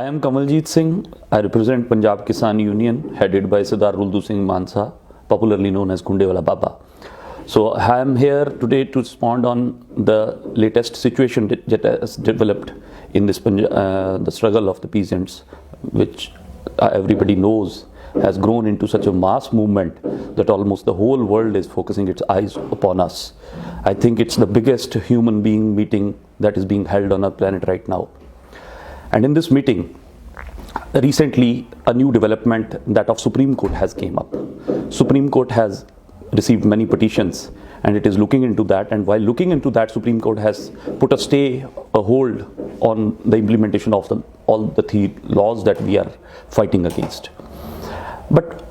am Kamaljeet Singh. I represent Punjab Kisan Union, headed by Sardar Ruldu Singh Mansa, popularly known as Kundewala Baba. So I am here today to respond on the latest situation that has developed in this the struggle of the peasants, which everybody knows has grown into such a mass movement that almost the whole world is focusing its eyes upon us. I think it's the biggest human being meeting that is being held on our planet right now. And in this meeting, recently a new development, that of Supreme Court, has came up. Supreme Court has received many petitions and it is looking into that, and while looking into that, Supreme Court has put a hold on the implementation of all the three laws that we are fighting against. But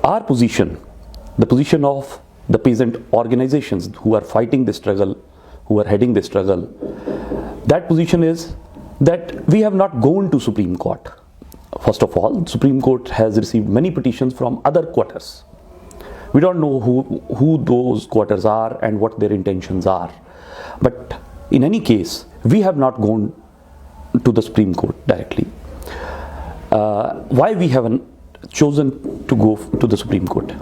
our position, the position of the peasant organizations who are fighting this struggle, who are heading this struggle, that position is that we have not gone to Supreme Court. First of all, Supreme Court has received many petitions from other quarters. We don't know who those quarters are and what their intentions are. But in any case, we have not gone to the Supreme Court directly. Why we haven't chosen to go to the Supreme Court?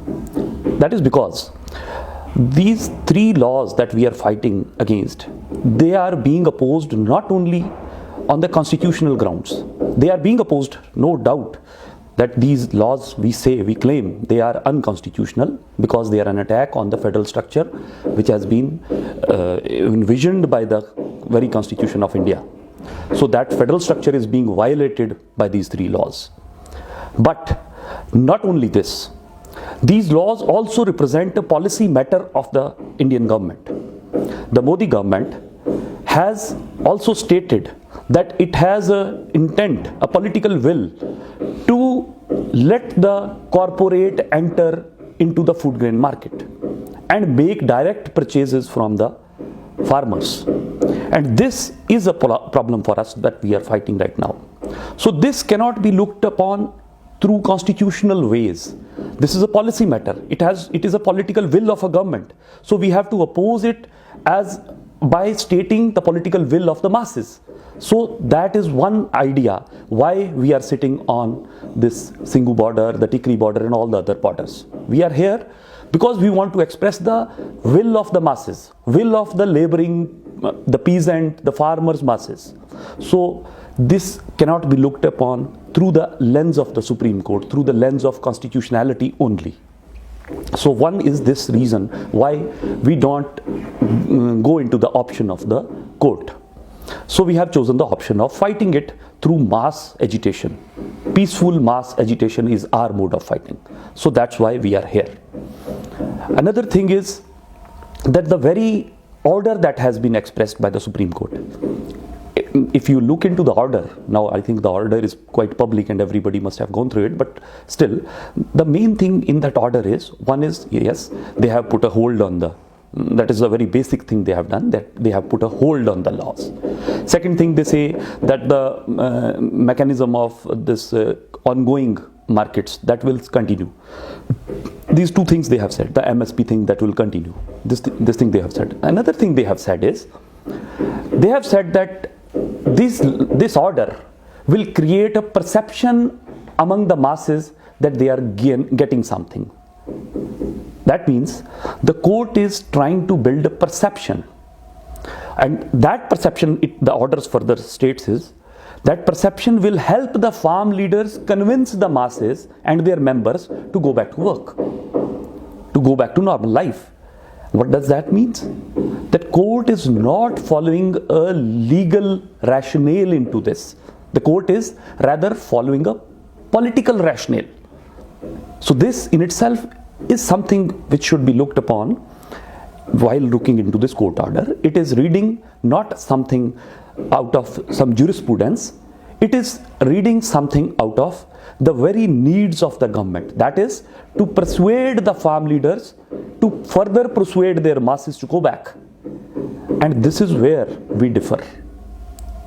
That is because these three laws that we are fighting against, they are being opposed not only on the constitutional grounds. They are being opposed, no doubt, that these laws we claim they are unconstitutional because they are an attack on the federal structure which has been envisioned by the very Constitution of India. So that federal structure is being violated by these three laws. But not only this, these laws also represent a policy matter of the Indian government. The Modi government has also stated that it has an intent, a political will, to let the corporate enter into the food grain market and make direct purchases from the farmers. And this is a problem for us that we are fighting right now. So this cannot be looked upon through constitutional ways. This is a policy matter. It is a political will of a government. So we have to oppose it by stating the political will of the masses. So that is one idea why we are sitting on this Singhu border, the Tikri border and all the other borders. We are here because we want to express the will of the masses, will of the laboring, the peasant, the farmers' masses. So this cannot be looked upon through the lens of the Supreme Court, through the lens of constitutionality only. So one is this reason why we don't go into the option of the court. So we have chosen the option of fighting it through mass agitation. Peaceful mass agitation is our mode of fighting. So that's why we are here. Another thing is that the very order that has been expressed by the Supreme Court, if you look into the order, now I think the order is quite public and everybody must have gone through it, but still, the main thing in that order is, one is, yes, they have put a hold on that is a very basic thing they have done, that they have put a hold on the laws. Second thing, they say that the mechanism of this ongoing markets, that will continue. These two things they have said, the MSP thing, that will continue. This thing they have said. Another thing they have said is, they have said that this order will create a perception among the masses that they are getting something. That means the court is trying to build a perception, and that perception, the orders further states is, that perception will help the farm leaders convince the masses and their members to go back to work, to go back to normal life. What does that mean? That court is not following a legal rationale into this. The court is rather following a political rationale. So this in itself is something which should be looked upon while looking into this court order. It is reading not something out of some jurisprudence. It is reading something out of the very needs of the government. That is, to persuade the farm leaders to further persuade their masses to go back. And this is where we differ.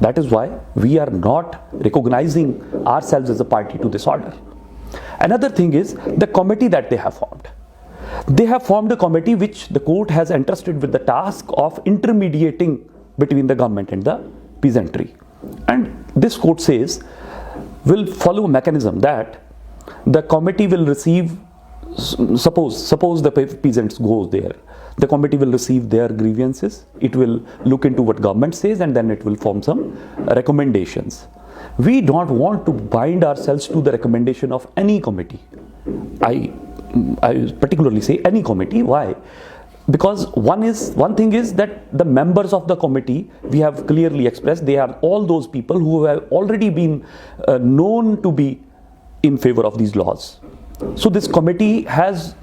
That is why we are not recognizing ourselves as a party to this order. Another thing is the committee that they have formed. They have formed a committee which the court has entrusted with the task of intermediating between the government and the peasantry. And this court says will follow a mechanism that the committee will receive, suppose the peasants goes there, the committee will receive their grievances, it will look into what government says, and then it will form some recommendations. We don't want to bind ourselves to the recommendation of any committee. I particularly say any committee. Why? Because one thing is that the members of the committee, we have clearly expressed, they are all those people who have already been known to be in favor of these laws. So this committee has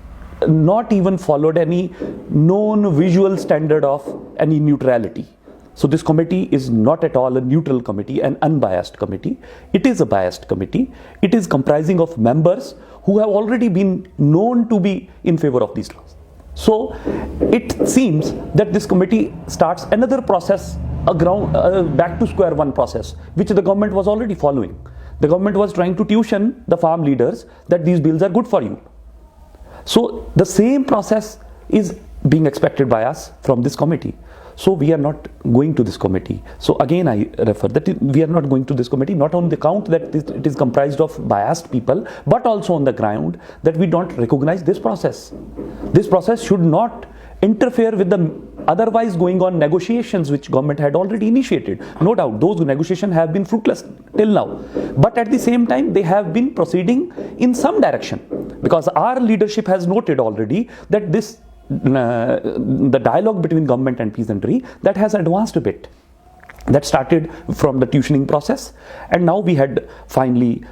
not even followed any known visual standard of any neutrality. So this committee is not at all a neutral committee, an unbiased committee. It is a biased committee. It is comprising of members who have already been known to be in favor of these laws. So it seems that this committee starts another process, back to square one process, which the government was already following. The government was trying to tuition the farm leaders that these bills are good for you. So the same process is being expected by us from this committee. So we are not going to this committee. So again I refer that we are not going to this committee, not on the count that it is comprised of biased people, but also on the ground that we don't recognize this process. This process should not interfere with the otherwise going on negotiations which government had already initiated. No doubt those negotiations have been fruitless till now, but at the same time they have been proceeding in some direction, because our leadership has noted already that this the dialogue between government and peasantry that has advanced a bit. That started from the tuitioning process, and now we had finally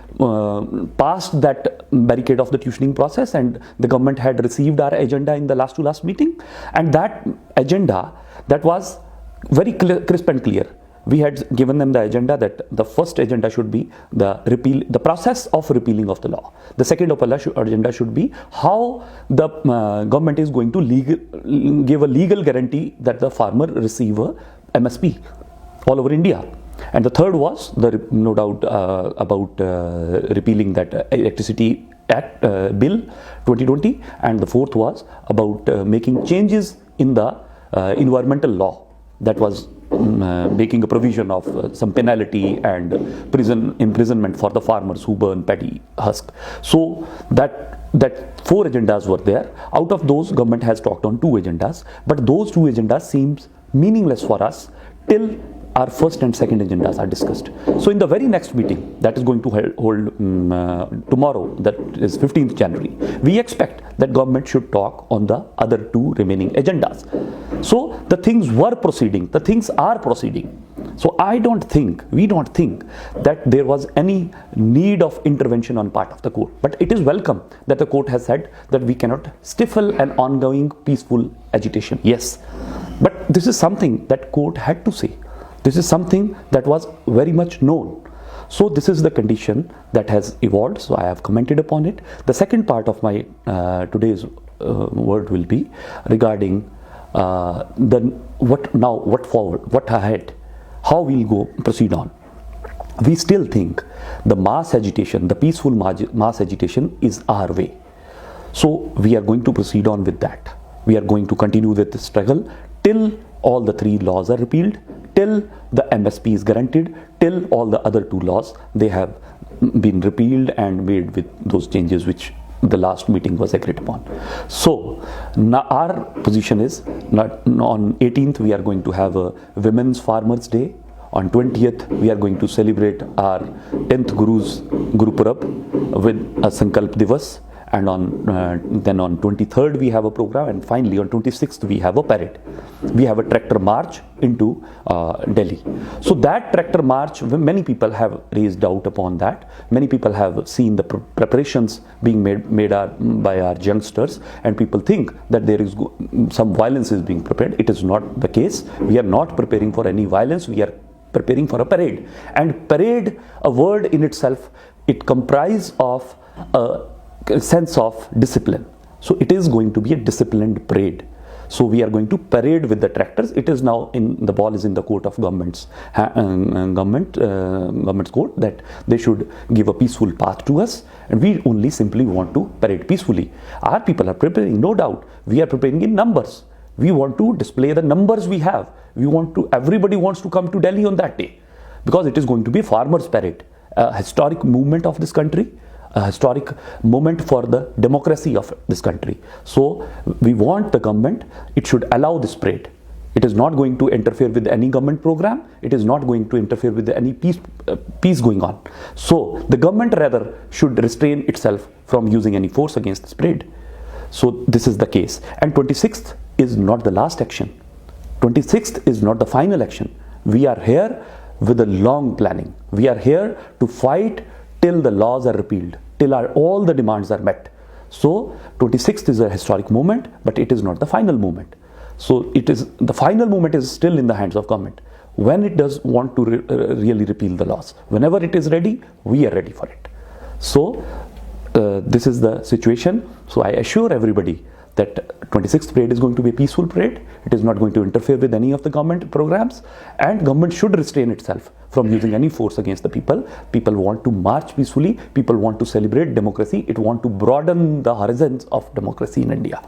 passed that barricade of the tuitioning process, and the government had received our agenda in the last to last meeting, and that agenda that was very crisp and clear. We had given them the agenda that the first agenda should be the process of repealing of the law. The second agenda should be how the government is going to give a legal guarantee that the farmer receive a MSP all over India. And the third was no doubt about repealing that Electricity Act Bill 2020, and the fourth was about making changes in the environmental law, that was making a provision of some penalty and imprisonment for the farmers who burn paddy husk. So that four agendas were there. Out of those, government has talked on two agendas, but those two agendas seems meaningless for us till our first and second agendas are discussed. So in the very next meeting that is going to hold tomorrow, that is 15th January, we expect that government should talk on the other two remaining agendas. So the things were proceeding, the things are proceeding. So we don't think that there was any need of intervention on part of the court. But it is welcome that the court has said that we cannot stifle an ongoing peaceful agitation. Yes, but this is something that court had to say. This is something that was very much known. So this is the condition that has evolved. So I have commented upon it. The second part of my today's word will be regarding what forward, what ahead, how we'll proceed on. We still think the mass agitation, the peaceful mass agitation is our way. So we are going to proceed on with that. We are going to continue with the struggle till all the three laws are repealed, till the MSP is guaranteed, till all the other two laws, they have been repealed and made with those changes which the last meeting was agreed upon. So now our position is, on 18th we are going to have a Women's Farmers Day. On 20th we are going to celebrate our 10th Guru's Guru Purab with a Sankalp Divas. And then on 23rd we have a program, and finally on 26th we have a parade. We have a tractor march into Delhi. So that tractor march, many people have raised doubt upon that. Many people have seen the preparations being made by our youngsters, and people think that there is some violence is being prepared. It is not the case. We are not preparing for any violence. We are preparing for a parade. And parade, a word in itself, it comprises of a sense of discipline. So it is going to be a disciplined parade. So we are going to parade with the tractors. It is now the ball is in the court of government's court, that they should give a peaceful path to us, and we only simply want to parade peacefully. Our people are preparing, no doubt. We are preparing in numbers. We want to display the numbers we have. Everybody wants to come to Delhi on that day, because it is going to be a farmers' parade. a historic movement of this country, a historic moment for the democracy of this country. So we want the government, it should allow this parade. It is not going to interfere with any government program. It is not going to interfere with any peace going on. So the government rather should restrain itself from using any force against this parade. So this is the case. And 26th is not the last action. 26th is not the final action. We are here with a long planning. We are here to fight till the laws are repealed, till all the demands are met. So 26th is a historic moment, but it is not the final moment. So it is, the final moment is still in the hands of government. When it does want to really repeal the laws, whenever it is ready, we are ready for it. So this is the situation. So I assure everybody that 26th parade is going to be a peaceful parade. It is not going to interfere with any of the government programs, and government should restrain itself from using any force against the people. People want to march peacefully. People want to celebrate democracy. It want to broaden the horizons of democracy in India.